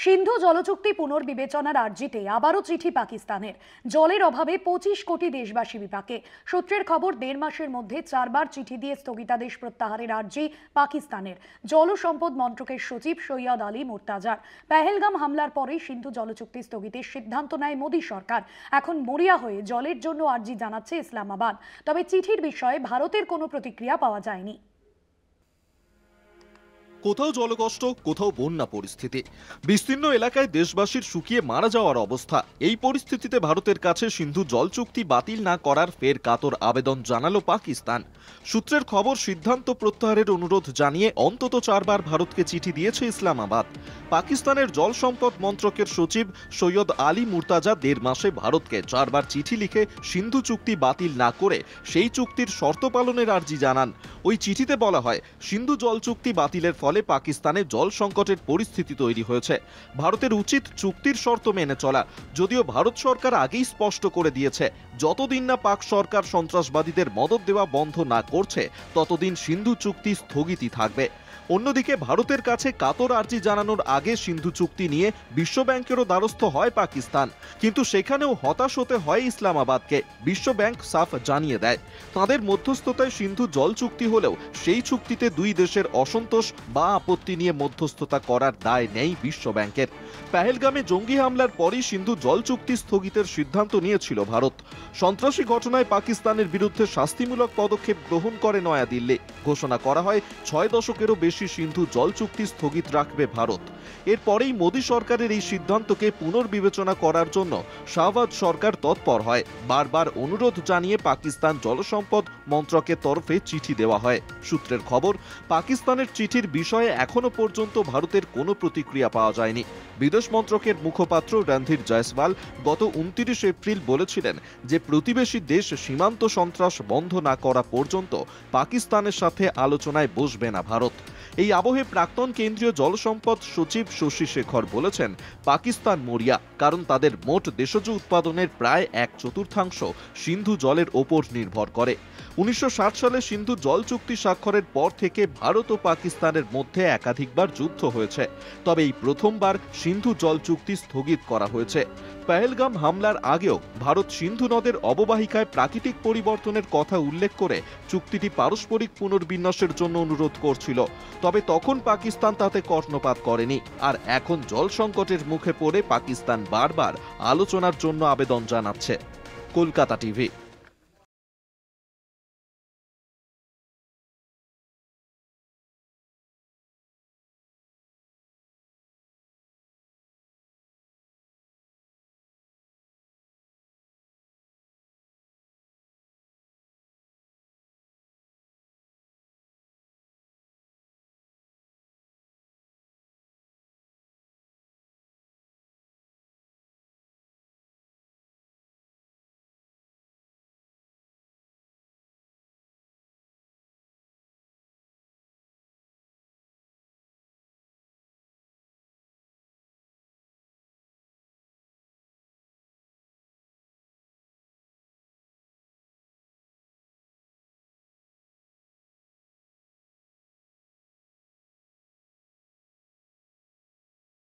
সিন্ধু জলচুক্তি পুনর্বিবেচনার আর্জিতে আবারও চিঠি পাকিস্তানের। জলের অভাবে 25 কোটি দেশবাসী বিপাকে। সূত্রের খবর, 1.5 মাসের মধ্যে 4 বার চিঠি দিয়ে স্থগিতাদেশ প্রত্যাহারের আর্জি পাকিস্তানের। জল সম্পদ মন্ত্রকের সচিব সৈয়দ আলী মুর্তাজার। পেহেলগাম হামলার পরে সিন্ধু জলচুক্তি স্থগিতের সিদ্ধান্ত নেয় মোদী সরকার। এখন মরিয়া হয়ে জলের জন্য আর্জি জানাচ্ছে ইসলামাবাদ। তবে চিঠির বিষয়ে ভারতের কোনো প্রতিক্রিয়া পাওয়া যায়নি। কোথাও জলকষ্ট, কোথাও বন্যা পরিস্থিতি, বিস্তীর্ণ এলাকায় দেশবাসীর শুকিয়ে মারা যাওয়ার অবস্থা। এই পরিস্থিতিতে ভারতের কাছে সিন্ধু জল চুক্তি বাতিল না করার ফের কাতর আবেদন জানালো পাকিস্তান। সূত্রের খবর, সিদ্ধান্ত প্রত্যাহারের অনুরোধ জানিয়ে অন্তত 4 বার ভারতকে চিঠি দিয়েছে ইসলামাবাদ। পাকিস্তানের জল সম্পদ মন্ত্রকের সচিব সৈয়দ আলী মুর্তাজা 1.5 মাসে ভারতকে 4 বার চিঠি লিখে সিন্ধু চুক্তি বাতিল না করে সেই চুক্তির শর্ত পালনের আর্জি জানান। ওই চিঠিতে বলা হয়, সিন্ধু জল চুক্তি বাতিলের ফলে পাকিস্তানে জল সংকটের পরিস্থিতি তৈরি হয়েছে। ভারতের উচিত চুক্তির শর্ত মেনে চলা। যদিও ভারত সরকার আগেই স্পষ্ট করে দিয়েছে, যতদিন না পাক সরকার সন্ত্রাসবাদীদের মদদ দেওয়া বন্ধ না করছে, ততদিন সিন্ধু চুক্তি স্থগিতই থাকবে। অন্যদিকে ভারতের কাছে কাতর আর্জি জানানোর আগে সিন্ধু চুক্তি নিয়ে বিশ্বব্যাংকেরও দ্বারস্থ হয় পাকিস্তান, কিন্তু সেখানেও হতাশ হতে হয় ইসলামাবাদকে। বিশ্বব্যাংক সাফ জানিয়ে দেয়, তাদের মধ্যস্থতায় সিন্ধু জল চুক্তি হলেও সেই চুক্তিতে দুই দেশের অসন্তোষ বা আপত্তি নিয়ে মধ্যস্থতা করার দায় নেই বিশ্বব্যাংকের। পেহেলগামে জঙ্গি হামলার পরই সিন্ধু জল চুক্তি স্থগিতের সিদ্ধান্ত নিয়েছিল ভারত। সন্ত্রাসী ঘটনায় পাকিস্তানের বিরুদ্ধে শাস্তিমূলক পদক্ষেপ গ্রহণ করে নয়াদিল্লি। ঘোষণা করা হয় 6 দশকেরও বেশি সিন্ধু জল চুক্তি স্থগিত রাখবে ভারত। এরপরেই মোদী সরকারের এই সিদ্ধান্তকে পুনর্বিবেচনা করার জন্য শাহবাজ সরকার তৎপর হয়। বারবার অনুরোধ জানিয়ে পাকিস্তান জলসম্পদ মন্ত্রকের তরফে চিঠি দেওয়া হয়। সূত্রের খবর, পাকিস্তানের চিঠির বিষয়ে এখনো পর্যন্ত ভারতের কোনো প্রতিক্রিয়া পাওয়া যায়নি। বিদেশ মন্ত্রকের মুখপাত্র রণধীর জয়সওয়াল গত 29 এপ্রিল বলেছিলেন যে প্রতিবেশী দেশ সীমান্ত সন্ত্রাস বন্ধ না করা পর্যন্ত পাকিস্তানের সাথে আলোচনায় বসবে না ভারত। এই আবহে প্রাক্তন কেন্দ্রীয় জলসম্পদ সচিব শশী শেখর বলেছেন, পাকিস্তান মরিয়া, কারণ তাদের মোট দেশজ উৎপাদনের প্রায় 1/4 সিন্ধু জলের ওপর নির্ভর করে। 1960 সালে সিন্ধু জল চুক্তি স্বাক্ষরের পর থেকে ভারত ও পাকিস্তানের মধ্যে একাধিকবার যুদ্ধ হয়েছে, তবে এই প্রথমবার সিন্ধু জল চুক্তি স্থগিত করা হয়েছে। পেহেলগাম হামলার আগেও ভারত সিন্ধু নদের অববাহিকায় প্রাকৃতিক পরিবর্তনের কথা উল্লেখ করে চুক্তিটি পারস্পরিক পুনর্বিন্যাসের জন্য অনুরোধ করছিল, তবে তখন পাকিস্তান তাতে কর্ণপাত করেনি। আর এখন জল সংকটের মুখে পড়ে পাকিস্তান বারবার আলোচনার জন্য আবেদন জানাচ্ছে। কলকাতা টিভি।